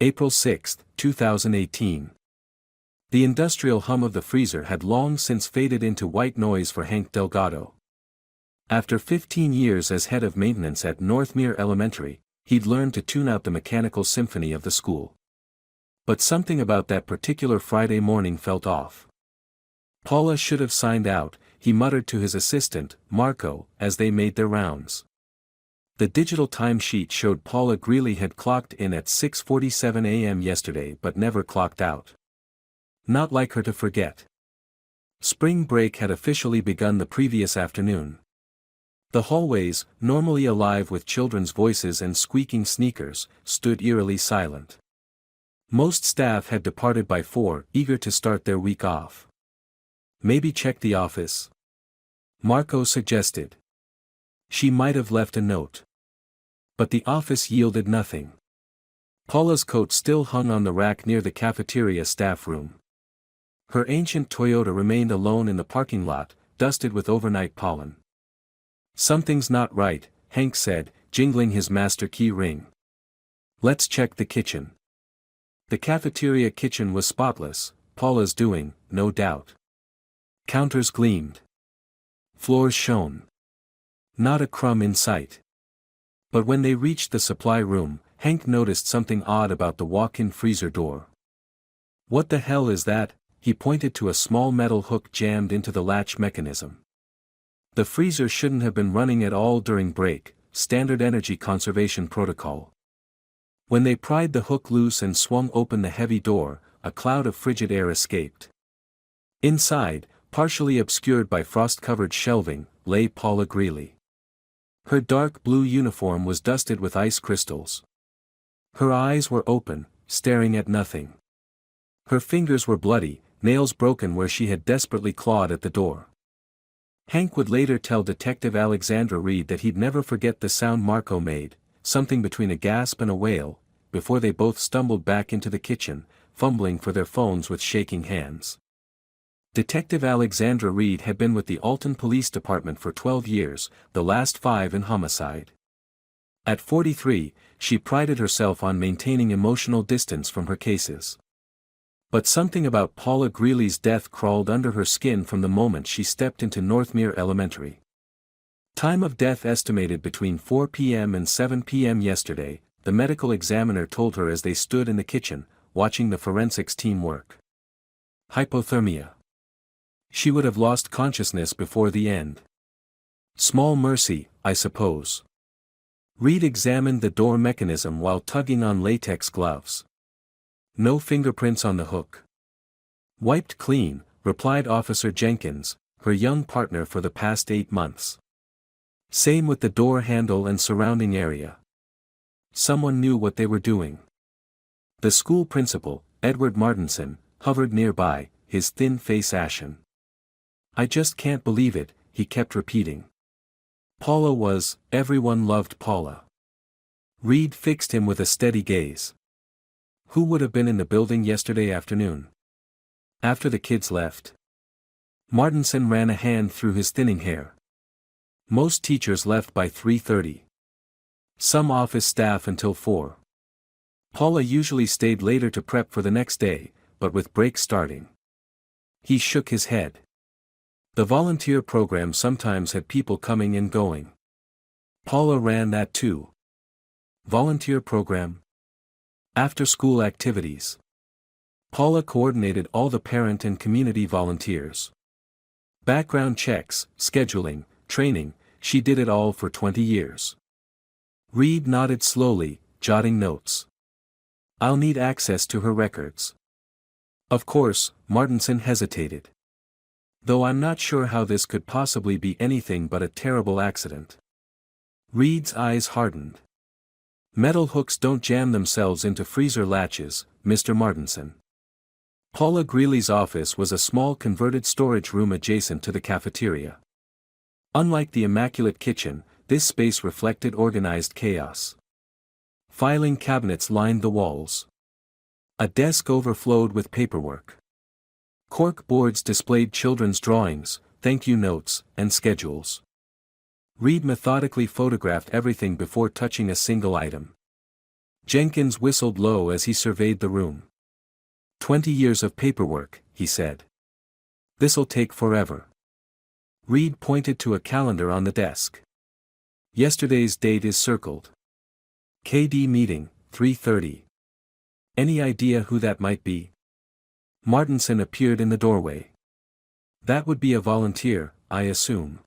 April 6, 2018. The industrial hum of the freezer had long since faded into white noise for Hank Delgado. After 15 years as head of maintenance at Northmere Elementary, he'd learned to tune out the mechanical symphony of the school. But something about that particular Friday morning felt off. Paula should have signed out, he muttered to his assistant, Marco, as they made their rounds. The digital timesheet showed Paula Greeley had clocked in at 6:47 a.m. yesterday but never clocked out. Not like her to forget. Spring break had officially begun the previous afternoon. The hallways, normally alive with children's voices and squeaking sneakers, stood eerily silent. Most staff had departed by 4, eager to start their week off. Maybe check the office? Marco suggested. She might have left a note. But the office yielded nothing. Paula's coat still hung on the rack near the cafeteria staff room. Her ancient Toyota remained alone in the parking lot, dusted with overnight pollen. Something's not right, Hank said, jingling his master key ring. Let's check the kitchen. The cafeteria kitchen was spotless, Paula's doing, no doubt. Counters gleamed. Floors shone. Not a crumb in sight. But when they reached the supply room, Hank noticed something odd about the walk-in freezer door. What the hell is that? He pointed to a small metal hook jammed into the latch mechanism. The freezer shouldn't have been running at all during break, standard energy conservation protocol. When they pried the hook loose and swung open the heavy door, a cloud of frigid air escaped. Inside, partially obscured by frost-covered shelving, lay Paula Greeley. Her dark blue uniform was dusted with ice crystals. Her eyes were open, staring at nothing. Her fingers were bloody, nails broken where she had desperately clawed at the door. Hank would later tell Detective Alexandra Reed that he'd never forget the sound Marco made, something between a gasp and a wail, before they both stumbled back into the kitchen, fumbling for their phones with shaking hands. Detective Alexandra Reed had been with the Alton Police Department for 12 years, the last 5 in homicide. At 43, she prided herself on maintaining emotional distance from her cases. But something about Paula Greeley's death crawled under her skin from the moment she stepped into Northmere Elementary. Time of death estimated between 4 p.m. and 7 p.m. yesterday, the medical examiner told her as they stood in the kitchen, watching the forensics team work. Hypothermia. She would have lost consciousness before the end. Small mercy, I suppose. Reed examined the door mechanism while tugging on latex gloves. No fingerprints on the hook. Wiped clean, replied Officer Jenkins, her young partner for the past 8 months. Same with the door handle and surrounding area. Someone knew what they were doing. The school principal, Edward Martinson, hovered nearby, his thin face ashen. I just can't believe it, he kept repeating. Paula was, everyone loved Paula. Reed fixed him with a steady gaze. Who would have been in the building yesterday afternoon? After the kids left. Martinson ran a hand through his thinning hair. Most teachers left by 3:30. Some office staff until 4. Paula usually stayed later to prep for the next day, but with break starting. He shook his head. The volunteer program sometimes had people coming and going. Paula ran that too. Volunteer program? After-school activities. Paula coordinated all the parent and community volunteers. Background checks, scheduling, training, she did it all for 20 years. Reed nodded slowly, jotting notes. I'll need access to her records. Of course, Martinson hesitated. Though I'm not sure how this could possibly be anything but a terrible accident. Reed's eyes hardened. Metal hooks don't jam themselves into freezer latches, Mr. Martinson. Paula Greeley's office was a small converted storage room adjacent to the cafeteria. Unlike the immaculate kitchen, this space reflected organized chaos. Filing cabinets lined the walls. A desk overflowed with paperwork. Cork boards displayed children's drawings, thank you notes, and schedules. Reed methodically photographed everything before touching a single item. Jenkins whistled low as he surveyed the room. 20 years of paperwork, he said. This'll take forever. Reed pointed to a calendar on the desk. Yesterday's date is circled. KD meeting, 3:30. Any idea who that might be? Martinson appeared in the doorway. That would be a volunteer, I assume.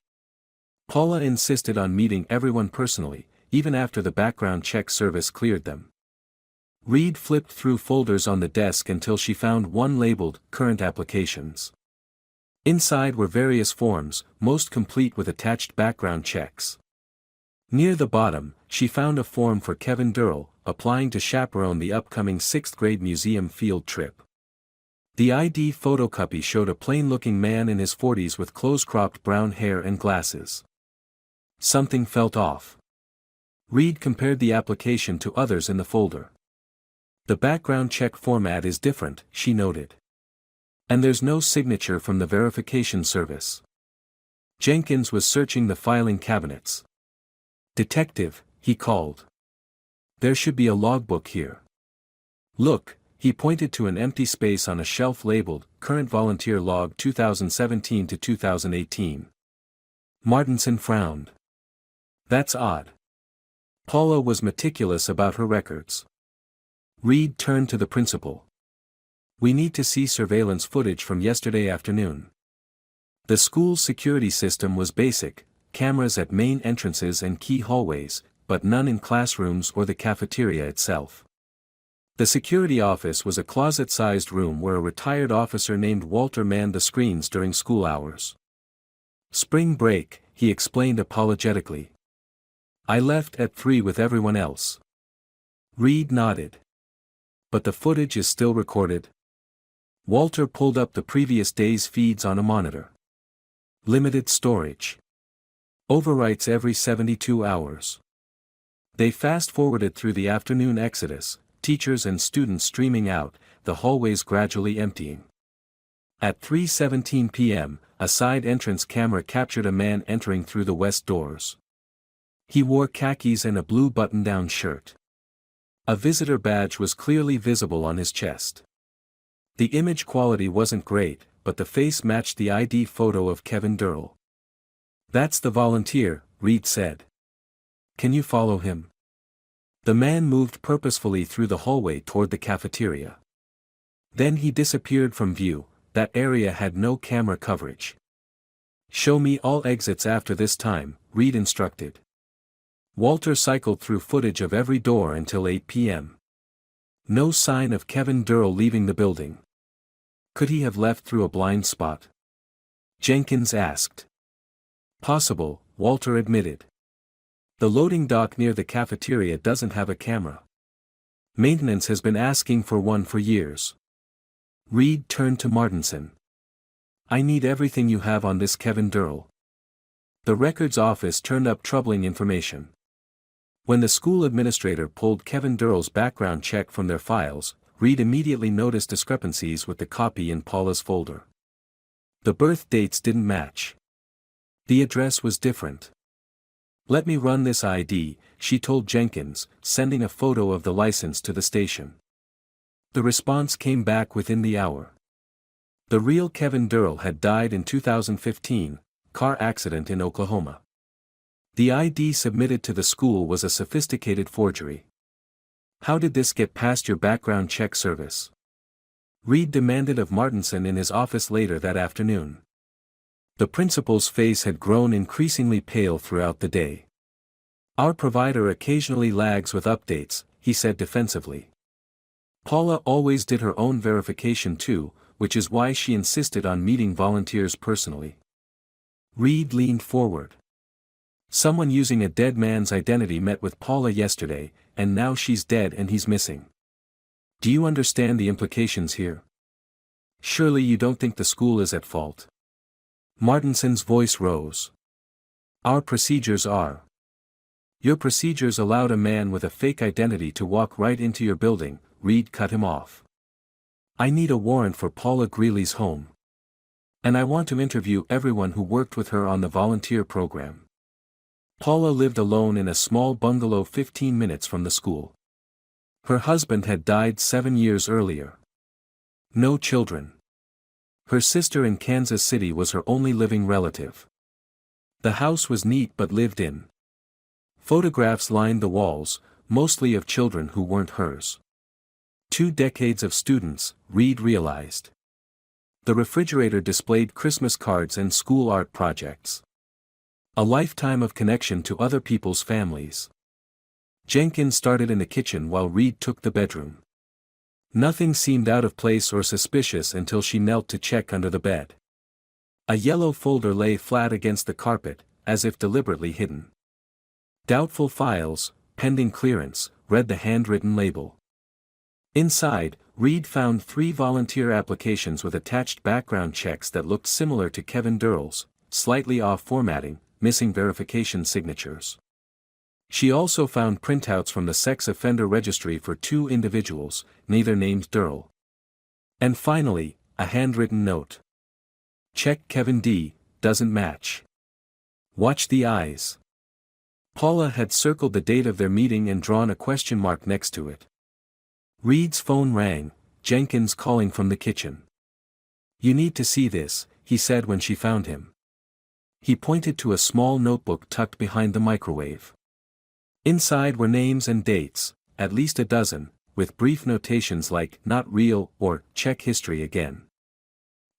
Paula insisted on meeting everyone personally, even after the background check service cleared them. Reed flipped through folders on the desk until she found one labeled Current Applications. Inside were various forms, most complete with attached background checks. Near the bottom, she found a form for Kevin Durrell, applying to chaperone the upcoming 6th grade museum field trip. The ID photocopy showed a plain-looking man in his 40s with close-cropped brown hair and glasses. Something felt off. Reed compared the application to others in the folder. The background check format is different, she noted. And there's no signature from the verification service. Jenkins was searching the filing cabinets. Detective, he called. There should be a logbook here. Look, he pointed to an empty space on a shelf labeled, Current Volunteer Log 2017 to 2018. Martinson frowned. That's odd. Paula was meticulous about her records. Reed turned to the principal. We need to see surveillance footage from yesterday afternoon. The school's security system was basic, cameras at main entrances and key hallways, but none in classrooms or the cafeteria itself. The security office was a closet-sized room where a retired officer named Walter manned the screens during school hours. Spring break, he explained apologetically. I left at 3 with everyone else. Reed nodded. But the footage is still recorded. Walter pulled up the previous day's feeds on a monitor. Limited storage. Overwrites every 72 hours. They fast-forwarded through the afternoon exodus, teachers and students streaming out, the hallways gradually emptying. At 3:17 p.m., a side entrance camera captured a man entering through the west doors. He wore khakis and a blue button-down shirt. A visitor badge was clearly visible on his chest. The image quality wasn't great, but the face matched the ID photo of Kevin Durrell. That's the volunteer, Reed said. Can you follow him? The man moved purposefully through the hallway toward the cafeteria. Then he disappeared from view. That area had no camera coverage. Show me all exits after this time, Reed instructed. Walter cycled through footage of every door until 8 p.m. No sign of Kevin Durrell leaving the building. Could he have left through a blind spot? Jenkins asked. Possible, Walter admitted. The loading dock near the cafeteria doesn't have a camera. Maintenance has been asking for one for years. Reed turned to Martinson. I need everything you have on this Kevin Durrell. The records office turned up troubling information. When the school administrator pulled Kevin Durrell's background check from their files, Reed immediately noticed discrepancies with the copy in Paula's folder. The birth dates didn't match. The address was different. Let me run this ID, she told Jenkins, sending a photo of the license to the station. The response came back within the hour. The real Kevin Durrell had died in 2015, car accident in Oklahoma. The ID submitted to the school was a sophisticated forgery. How did this get past your background check service? Reed demanded of Martinson in his office later that afternoon. The principal's face had grown increasingly pale throughout the day. Our provider occasionally lags with updates, he said defensively. Paula always did her own verification too, which is why she insisted on meeting volunteers personally. Reed leaned forward. Someone using a dead man's identity met with Paula yesterday, and now she's dead and he's missing. Do you understand the implications here? Surely you don't think the school is at fault. Martinson's voice rose. Our procedures are. Your procedures allowed a man with a fake identity to walk right into your building, Reed cut him off. I need a warrant for Paula Greeley's home. And I want to interview everyone who worked with her on the volunteer program. Paula lived alone in a small bungalow 15 minutes from the school. Her husband had died 7 years earlier. No children. Her sister in Kansas City was her only living relative. The house was neat but lived in. Photographs lined the walls, mostly of children who weren't hers. 2 decades of students, Reed realized. The refrigerator displayed Christmas cards and school art projects. A lifetime of connection to other people's families. Jenkins started in the kitchen while Reed took the bedroom. Nothing seemed out of place or suspicious until she knelt to check under the bed. A yellow folder lay flat against the carpet, as if deliberately hidden. Doubtful files, pending clearance, read the handwritten label. Inside, Reed found 3 volunteer applications with attached background checks that looked similar to Kevin Durrell's, slightly off formatting, missing verification signatures. She also found printouts from the sex offender registry for 2 individuals, neither named Durrell. And finally, a handwritten note. Check Kevin D. Doesn't match. Watch the eyes. Paula had circled the date of their meeting and drawn a question mark next to it. Reed's phone rang, Jenkins calling from the kitchen. You need to see this, he said when she found him. He pointed to a small notebook tucked behind the microwave. Inside were names and dates, at least a dozen, with brief notations like "not real" or "check history again."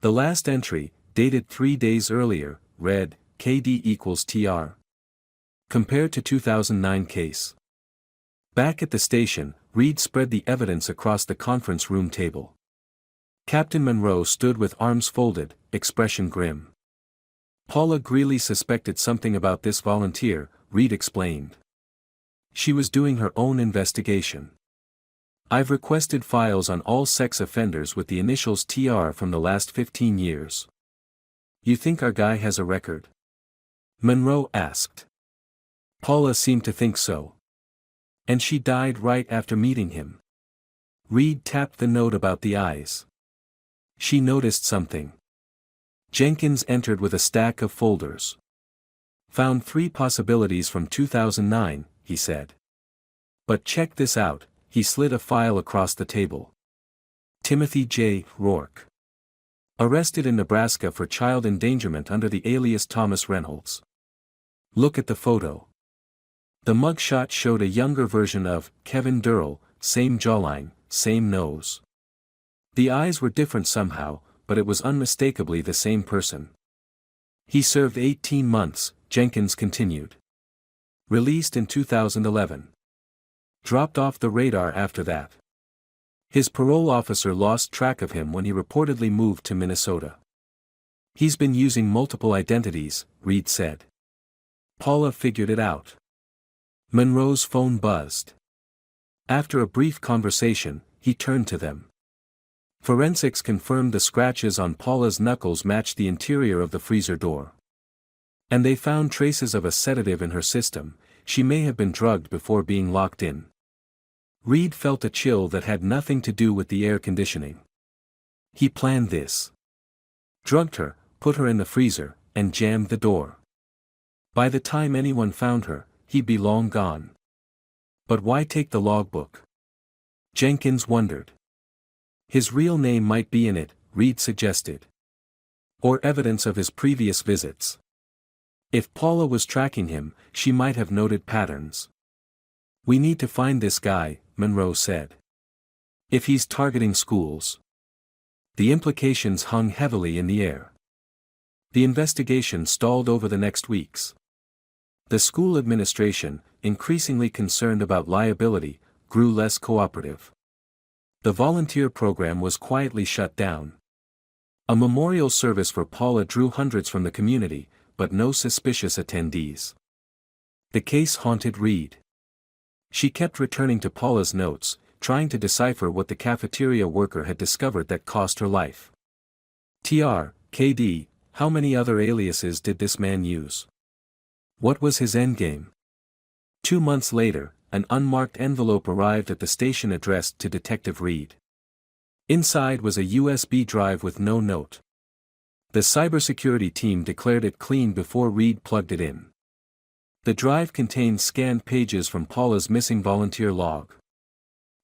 The last entry, dated 3 days earlier, read, KD equals TR. Compared to 2009 case. Back at the station, Reed spread the evidence across the conference room table. Captain Monroe stood with arms folded, expression grim. Paula Greeley suspected something about this volunteer, Reed explained. She was doing her own investigation. I've requested files on all sex offenders with the initials TR from the last 15 years. You think our guy has a record? Monroe asked. Paula seemed to think so. And she died right after meeting him. Reed tapped the note about the eyes. She noticed something. Jenkins entered with a stack of folders. Found 3 possibilities from 2009, he said. But check this out, he slid a file across the table. Timothy J. Rourke. Arrested in Nebraska for child endangerment under the alias Thomas Reynolds. Look at the photo. The mugshot showed a younger version of Kevin Durrell, same jawline, same nose. The eyes were different somehow, but it was unmistakably the same person. He served 18 months, Jenkins continued. Released in 2011. Dropped off the radar after that. His parole officer lost track of him when he reportedly moved to Minnesota. He's been using multiple identities, Reed said. Paula figured it out. Monroe's phone buzzed. After a brief conversation, he turned to them. Forensics confirmed the scratches on Paula's knuckles matched the interior of the freezer door. And they found traces of a sedative in her system. She may have been drugged before being locked in. Reed felt a chill that had nothing to do with the air conditioning. He planned this. Drugged her, put her in the freezer, and jammed the door. By the time anyone found her, he'd be long gone. But why take the logbook? Jenkins wondered. His real name might be in it, Reed suggested. Or evidence of his previous visits. If Paula was tracking him, she might have noted patterns. We need to find this guy, Monroe said. If he's targeting schools. The implications hung heavily in the air. The investigation stalled over the next weeks. The school administration, increasingly concerned about liability, grew less cooperative. The volunteer program was quietly shut down. A memorial service for Paula drew hundreds from the community, but no suspicious attendees. The case haunted Reed. She kept returning to Paula's notes, trying to decipher what the cafeteria worker had discovered that cost her life. TR, KD, how many other aliases did this man use? What was his endgame? 2 months later, an unmarked envelope arrived at the station addressed to Detective Reed. Inside was a USB drive with no note. The cybersecurity team declared it clean before Reed plugged it in. The drive contained scanned pages from Paula's missing volunteer log.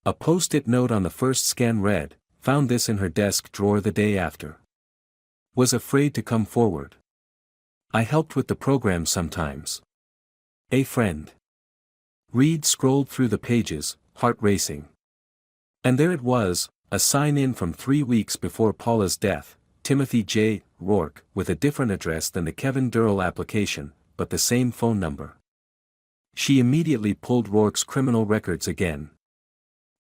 A post-it note on the first scan read, "Found this in her desk drawer the day after. Was afraid to come forward. I helped with the program sometimes. A friend." Reed scrolled through the pages, heart racing. And there it was, a sign-in from 3 weeks before Paula's death, Timothy J. Rourke, with a different address than the Kevin Durrell application, but the same phone number. She immediately pulled Rourke's criminal records again.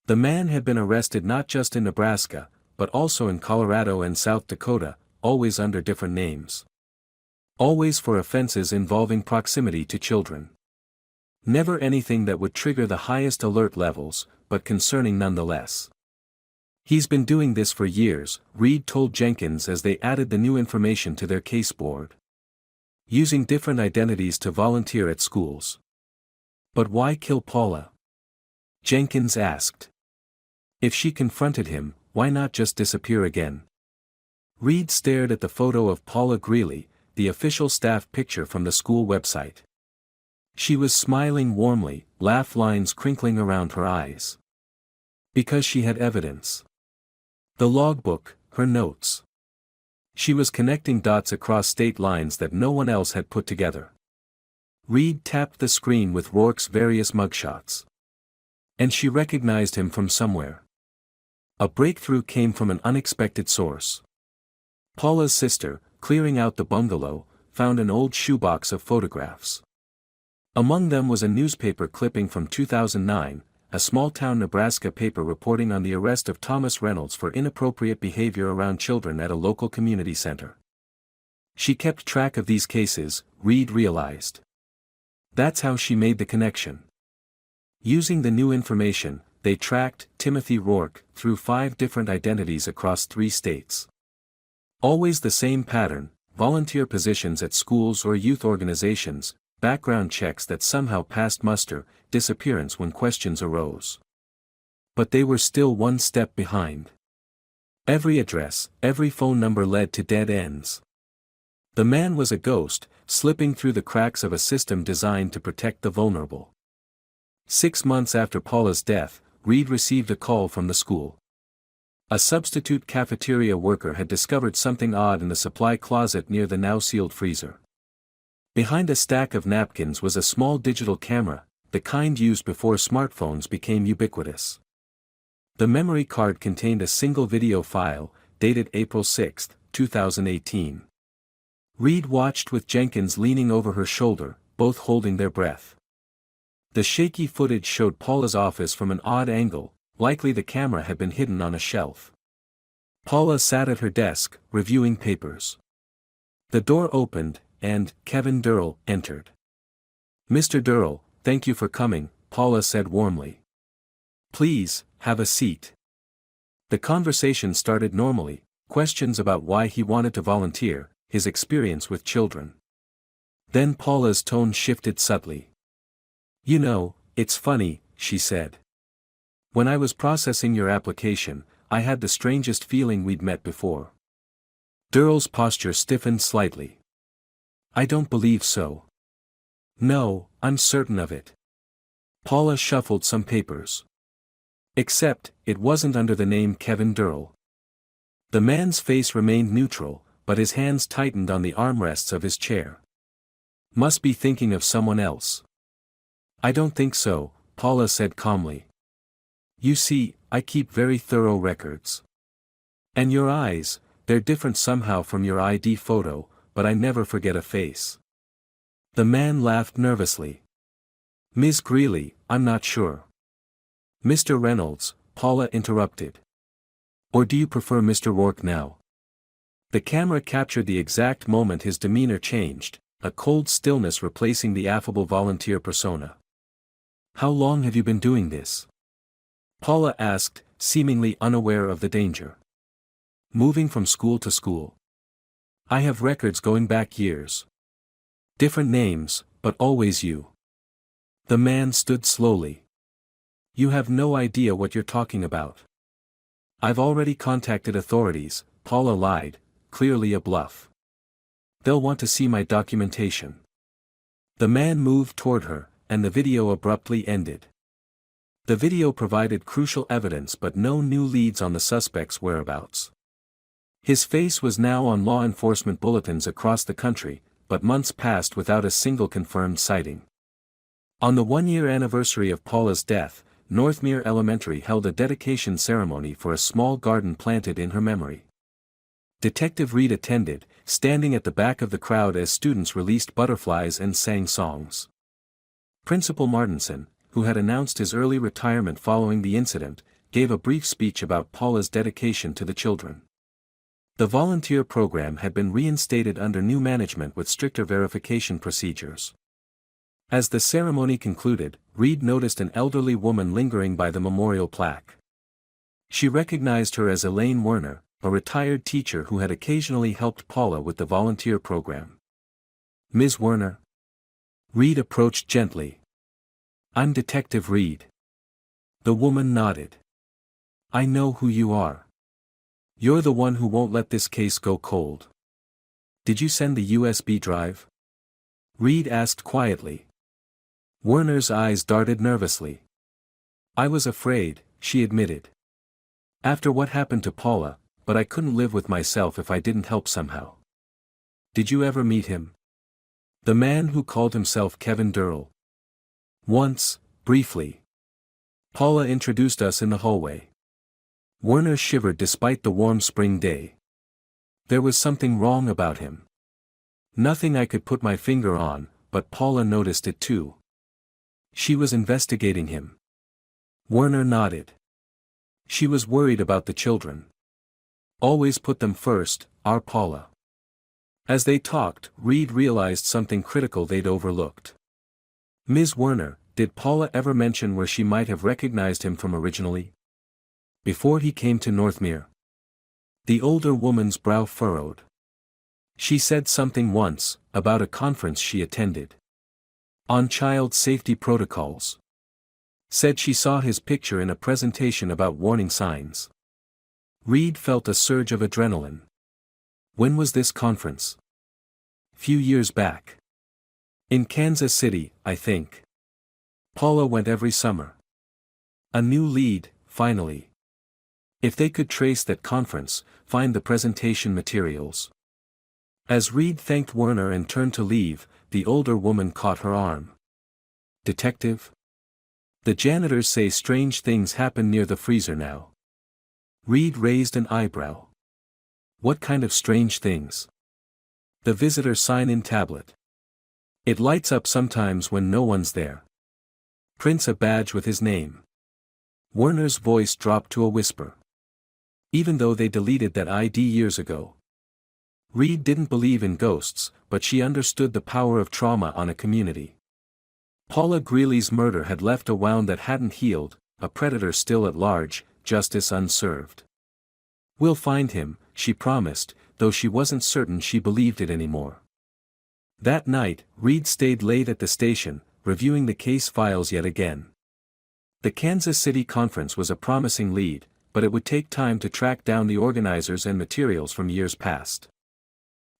The man had been arrested not just in Nebraska, but also in Colorado and South Dakota, always under different names. Always for offenses involving proximity to children. Never anything that would trigger the highest alert levels, but concerning nonetheless. "He's been doing this for years," Reed told Jenkins as they added the new information to their case board. "Using different identities to volunteer at schools." "But why kill Paula?" Jenkins asked. If she confronted him, why not just disappear again? Reed stared at the photo of Paula Greeley, the official staff picture from the school website. She was smiling warmly, laugh lines crinkling around her eyes. Because she had evidence. The logbook, her notes. She was connecting dots across state lines that no one else had put together. Reed tapped the screen with Rourke's various mugshots. And she recognized him from somewhere. A breakthrough came from an unexpected source. Paula's sister, clearing out the bungalow, found an old shoebox of photographs. Among them was a newspaper clipping from 2009, a small-town Nebraska paper reporting on the arrest of Thomas Reynolds for inappropriate behavior around children at a local community center. She kept track of these cases, Reed realized. That's how she made the connection. Using the new information, they tracked Timothy Rourke through 5 different identities across 3 states. Always the same pattern: volunteer positions at schools or youth organizations, background checks that somehow passed muster, disappearance when questions arose. But they were still one step behind. Every address, every phone number led to dead ends. The man was a ghost, slipping through the cracks of a system designed to protect the vulnerable. 6 months after Paula's death, Reed received a call from the school. A substitute cafeteria worker had discovered something odd in the supply closet near the now-sealed freezer. Behind a stack of napkins was a small digital camera, the kind used before smartphones became ubiquitous. The memory card contained a single video file, dated April 6, 2018. Reed watched with Jenkins leaning over her shoulder, both holding their breath. The shaky footage showed Paula's office from an odd angle, likely the camera had been hidden on a shelf. Paula sat at her desk, reviewing papers. The door opened, and Kevin Durrell entered. "Mr. Durrell, thank you for coming," Paula said warmly. "Please, have a seat." The conversation started normally, questions about why he wanted to volunteer, his experience with children. Then Paula's tone shifted subtly. "You know, it's funny," she said. "When I was processing your application, I had the strangest feeling we'd met before." Durrell's posture stiffened slightly. "I don't believe so." "No, I'm certain of it." Paula shuffled some papers. "Except, it wasn't under the name Kevin Durrell." The man's face remained neutral, but his hands tightened on the armrests of his chair. "Must be thinking of someone else." "I don't think so," Paula said calmly. "You see, I keep very thorough records. And your eyes, they're different somehow from your ID photo, but I never forget a face." The man laughed nervously. "Ms. Greeley, I'm not sure." "Mr. Reynolds," Paula interrupted. "Or do you prefer Mr. Rourke now?" The camera captured the exact moment his demeanor changed, a cold stillness replacing the affable volunteer persona. "How long have you been doing this?" Paula asked, seemingly unaware of the danger. "Moving from school to school. I have records going back years. Different names, but always you." The man stood slowly. "You have no idea what you're talking about." "I've already contacted authorities," Paula lied, clearly a bluff. "They'll want to see my documentation." The man moved toward her, and the video abruptly ended. The video provided crucial evidence but no new leads on the suspect's whereabouts. His face was now on law enforcement bulletins across the country, but months passed without a single confirmed sighting. On the one-year anniversary of Paula's death, Northmere Elementary held a dedication ceremony for a small garden planted in her memory. Detective Reed attended, standing at the back of the crowd as students released butterflies and sang songs. Principal Martinson, who had announced his early retirement following the incident, gave a brief speech about Paula's dedication to the children. The volunteer program had been reinstated under new management with stricter verification procedures. As the ceremony concluded, Reed noticed an elderly woman lingering by the memorial plaque. She recognized her as Elaine Werner, a retired teacher who had occasionally helped Paula with the volunteer program. "Ms. Werner?" Reed approached gently. "I'm Detective Reed." The woman nodded. "I know who you are. You're the one who won't let this case go cold. Did you send the USB drive?" Reed asked quietly. Werner's eyes darted nervously. "I was afraid," she admitted. "After what happened to Paula, but I couldn't live with myself if I didn't help somehow." "Did you ever meet him?" "The man who called himself Kevin Durrell." "Once, briefly. Paula introduced us in the hallway." Werner shivered despite the warm spring day. "There was something wrong about him. Nothing I could put my finger on, but Paula noticed it too. She was investigating him." Werner nodded. "She was worried about the children. Always put them first, our Paula." As they talked, Reed realized something critical they'd overlooked. "Ms. Werner, did Paula ever mention where she might have recognized him from originally? Before he came to Northmere?" The older woman's brow furrowed. "She said something once, about a conference she attended. On child safety protocols. Said she saw his picture in a presentation about warning signs." Reed felt a surge of adrenaline. "When was this conference?" "Few years back. In Kansas City, I think. Paula went every summer." A new lead, finally. If they could trace that conference, find the presentation materials. As Reed thanked Werner and turned to leave, the older woman caught her arm. "Detective? The janitors say strange things happen near the freezer now." Reed raised an eyebrow. "What kind of strange things?" "The visitor sign-in tablet. It lights up sometimes when no one's there. Prints a badge with his name." Werner's voice dropped to a whisper. "Even though they deleted that ID years ago." Reed didn't believe in ghosts, but she understood the power of trauma on a community. Paula Greeley's murder had left a wound that hadn't healed, a predator still at large, justice unserved. "We'll find him," she promised, though she wasn't certain she believed it anymore. That night, Reed stayed late at the station, reviewing the case files yet again. The Kansas City conference was a promising lead, but it would take time to track down the organizers and materials from years past.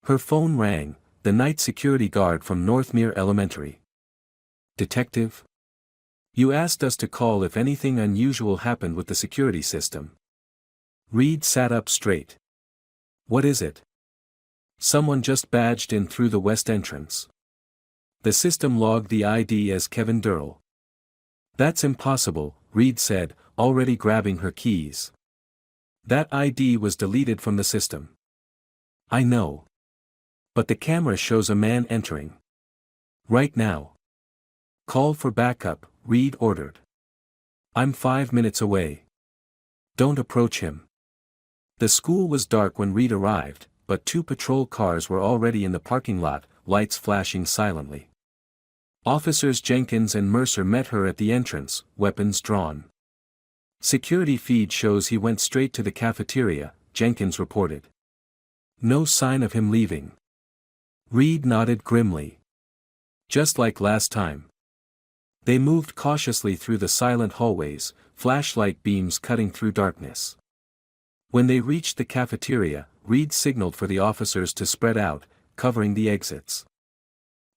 Her phone rang, the night security guard from Northmere Elementary. "Detective? You asked us to call if anything unusual happened with the security system." Reed sat up straight. "What is it?" "Someone just badged in through the west entrance. The system logged the ID as Kevin Durrell." "That's impossible," Reed said, already grabbing her keys. "That ID was deleted from the system." "I know. But the camera shows a man entering. Right now." "Call for backup," Reed ordered. "I'm 5 minutes away. Don't approach him." The school was dark when Reed arrived, but 2 patrol cars were already in the parking lot, lights flashing silently. Officers Jenkins and Mercer met her at the entrance, weapons drawn. "Security feed shows he went straight to the cafeteria," Jenkins reported. "No sign of him leaving." Reed nodded grimly. "Just like last time." They moved cautiously through the silent hallways, flashlight beams cutting through darkness. When they reached the cafeteria, Reed signaled for the officers to spread out, covering the exits.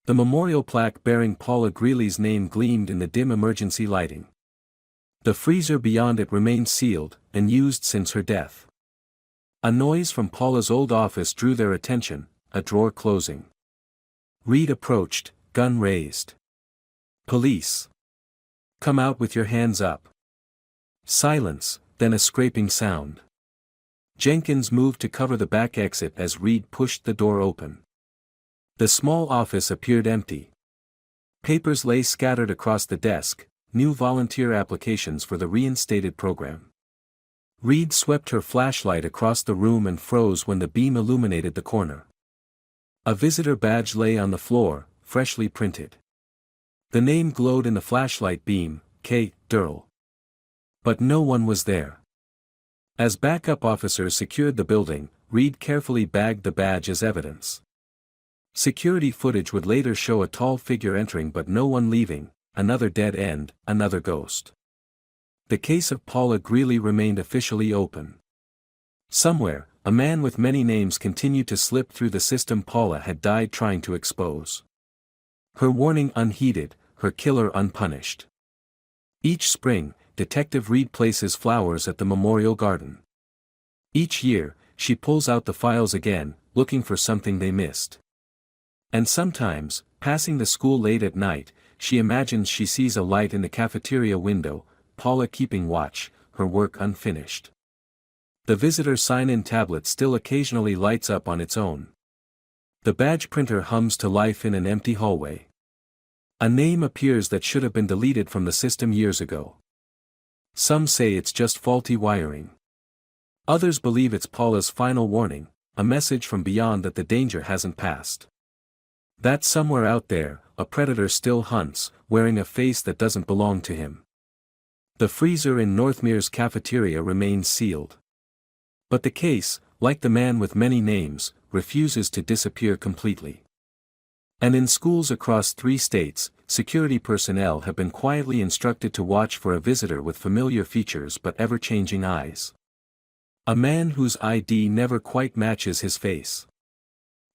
The memorial plaque bearing Paula Greeley's name gleamed in the dim emergency lighting. The freezer beyond it remained sealed, and used since her death. A noise from Paula's old office drew their attention, a drawer closing. Reed approached, gun raised. "Police. Come out with your hands up." Silence, then a scraping sound. Jenkins moved to cover the back exit as Reed pushed the door open. The small office appeared empty. Papers lay scattered across the desk, new volunteer applications for the reinstated program. Reed swept her flashlight across the room and froze when the beam illuminated the corner. A visitor badge lay on the floor, freshly printed. The name glowed in the flashlight beam, K. Durrell. But no one was there. As backup officers secured the building, Reed carefully bagged the badge as evidence. Security footage would later show a tall figure entering but no one leaving, another dead end, another ghost. The case of Paula Greeley remained officially open. Somewhere, a man with many names continued to slip through the system Paula had died trying to expose. Her warning unheeded, her killer unpunished. Each spring, Detective Reed places flowers at the memorial garden. Each year, she pulls out the files again, looking for something they missed. And sometimes, passing the school late at night, she imagines she sees a light in the cafeteria window, Paula keeping watch, her work unfinished. The visitor sign-in tablet still occasionally lights up on its own. The badge printer hums to life in an empty hallway. A name appears that should have been deleted from the system years ago. Some say it's just faulty wiring. Others believe it's Paula's final warning, a message from beyond that the danger hasn't passed. That somewhere out there, a predator still hunts, wearing a face that doesn't belong to him. The freezer in Northmere's cafeteria remains sealed. But the case, like the man with many names, refuses to disappear completely. And in schools across 3 states, security personnel have been quietly instructed to watch for a visitor with familiar features but ever-changing eyes. A man whose ID never quite matches his face.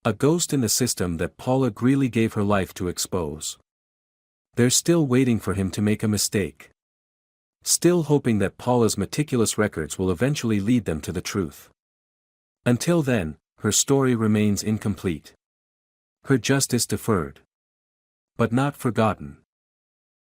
A ghost in the system that Paula Greeley gave her life to expose. They're still waiting for him to make a mistake. Still hoping that Paula's meticulous records will eventually lead them to the truth. Until then, her story remains incomplete. Her justice deferred. But not forgotten.